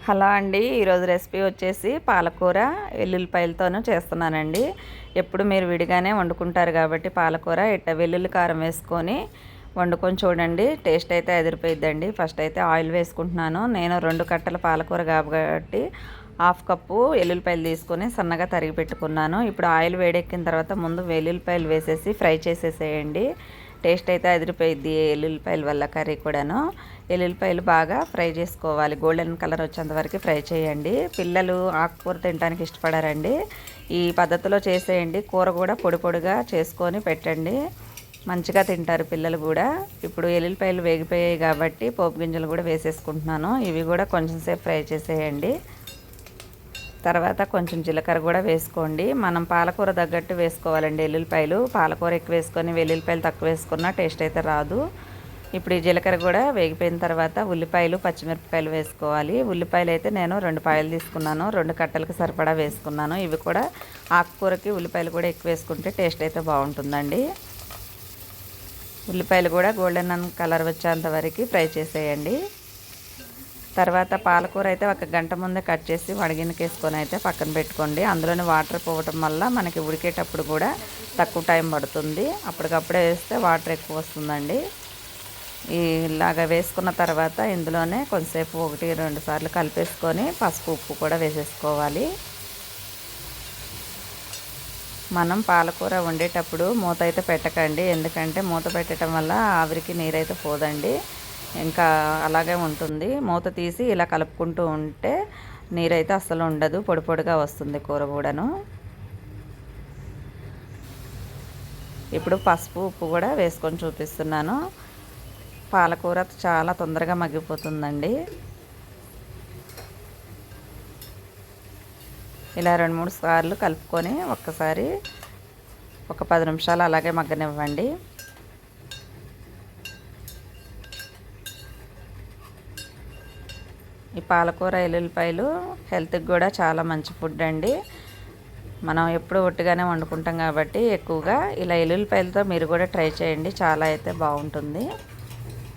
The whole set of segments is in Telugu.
హలో అండి. ఈరోజు రెసిపీ వచ్చేసి పాలకూర వెల్లుల్లిపాయలతోనూ చేస్తున్నానండి. ఎప్పుడు మీరు విడిగానే వండుకుంటారు కాబట్టి పాలకూర వెల్లుల్లి కారం వేసుకొని వండుకొని చూడండి. టేస్ట్ అయితే అదిరిపోయిద్దండి. ఫస్ట్ అయితే ఆయిల్ వేసుకుంటున్నాను. నేను 2 కట్టల పాలకూర కాబట్టి 1/2 కప్పు వెల్లుల్లిపాయలు తీసుకొని సన్నగా తరిగి పెట్టుకున్నాను. ఇప్పుడు ఆయిల్ వేడెక్కిన తర్వాత ముందు వెల్లుల్లిపాయలు వేసేసి ఫ్రై చేసేసేయండి. టేస్ట్ అయితే అదిరిపోయిద్ది ఎల్లుల్లిపాయల వల్ల కర్రీ కూడాను. ఎల్లుల్లిపాయలు బాగా ఫ్రై చేసుకోవాలి. గోల్డెన్ కలర్ వచ్చేంత వరకు ఫ్రై చేయండి. పిల్లలు ఆకుకూర తినడానికి ఇష్టపడారండి. ఈ పద్ధతిలో చేసేయండి. కూర కూడా పొడి పొడిగా చేసుకొని పెట్టండి. మంచిగా తింటారు పిల్లలు కూడా. ఇప్పుడు ఎల్లుల్లిపాయలు వేగిపోయాయి కాబట్టి పోపు గింజలు కూడా వేసేసుకుంటున్నాను. ఇవి కూడా కొంచెం సేపు ఫ్రై చేసేయండి. తర్వాత కొంచెం జీలకర్ర కూడా వేసుకోండి. మనం పాలకూర తగ్గట్టు వేసుకోవాలండి ఎల్లుల్లిపాయలు. పాలకూర ఎక్కువ వేసుకొని వెల్లుల్లిపాయలు తక్కువ వేసుకున్నా టేస్ట్ అయితే రాదు. ఇప్పుడు ఈ జీలకర్ర కూడా వేగిపోయిన తర్వాత ఉల్లిపాయలు పచ్చిమిరపకాయలు వేసుకోవాలి. ఉల్లిపాయలు అయితే నేను 2 పాయలు తీసుకున్నాను. 2 కట్టలకు సరిపడా వేసుకున్నాను. ఇవి కూడా ఆకుకూరకి ఉల్లిపాయలు కూడా ఎక్కువ వేసుకుంటే టేస్ట్ అయితే బాగుంటుందండి. ఉల్లిపాయలు కూడా గోల్డెన్ కలర్ వచ్చేంత వరకు ఫ్రై చేసేయండి. తర్వాత పాలకూర అయితే 1 గంట ముందే కట్ చేసి వడగిన్నెకి వేసుకొని అయితే పక్కన పెట్టుకోండి. అందులోని వాటర్ పోవటం వల్ల మనకి ఉడికేటప్పుడు కూడా తక్కువ టైం పడుతుంది. అప్పటికప్పుడే వేస్తే వాటర్ ఎక్కువ వస్తుందండి. ఇలాగ వేసుకున్న తర్వాత ఇందులోనే కొంచెంసేపు 1-2 సార్లు కలిపేసుకొని పసుపు ఉప్పు కూడా వేసేసుకోవాలి. మనం పాలకూర వండేటప్పుడు మూత అయితే పెట్టకండి. ఎందుకంటే మూత పెట్టడం వల్ల ఆవిరికి నీరైతే పోదండి. ఇంకా అలాగే ఉంటుంది. మూత తీసి ఇలా కలుపుకుంటూ ఉంటే నీరైతే అస్సలు ఉండదు. పొడి పొడిగా వస్తుంది కూర కూడాను. ఇప్పుడు పసుపు ఉప్పు కూడా వేసుకొని చూపిస్తున్నాను. పాలకూర చాలా తొందరగా మగ్గిపోతుందండి. ఇలా 2-3 సార్లు కలుపుకొని ఒక్కసారి ఒక 10 నిమిషాలు అలాగే మగ్గనివ్వండి. ఈ పాలకూర ఎల్లుల్లిపాయలు హెల్త్కి కూడా చాలా మంచి ఫుడ్ అండి. మనం ఎప్పుడు ఒట్టిగానే వండుకుంటాం కాబట్టి ఎక్కువగా ఇలా ఎల్లుల్లిపాయలతో మీరు కూడా ట్రై చేయండి. చాలా అయితే బాగుంటుంది.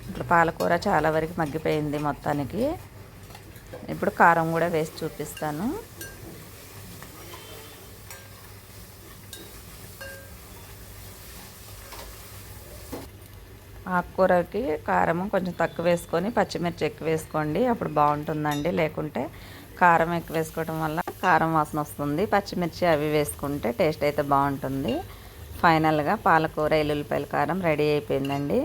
ఇప్పుడు పాలకూర చాలా వరకు మగ్గిపోయింది మొత్తానికి. ఇప్పుడు కారం కూడా వేసి చూపిస్తాను. ఆకుకూరకి కారం కొంచెం తక్కువ వేసుకొని పచ్చిమిర్చి ఎక్కువ వేసుకోండి. అప్పుడు బాగుంటుందండి. లేకుంటే కారం ఎక్కువ వేసుకోవడం వల్ల కారం వాసన వస్తుంది. పచ్చిమిర్చి అవి వేసుకుంటే టేస్ట్ అయితే బాగుంటుంది. ఫైనల్గా పాలకూర ఎల్లుల్లిపాయల కారం రెడీ అయిపోయిందండి.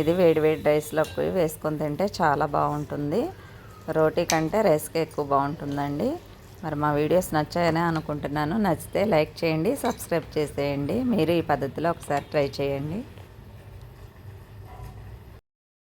ఇది వేడి వేడి రైస్లోకి వేసుకొని తింటే చాలా బాగుంటుంది. రోటీ కంటే రైస్కి ఎక్కువ బాగుంటుందండి. మరి మా వీడియోస్ నచ్చాయని అనుకుంటున్నాను. నచ్చితే లైక్ చేయండి, సబ్స్క్రైబ్ చేసేయండి. మీరు ఈ పద్ధతిలో ఒకసారి ట్రై చేయండి.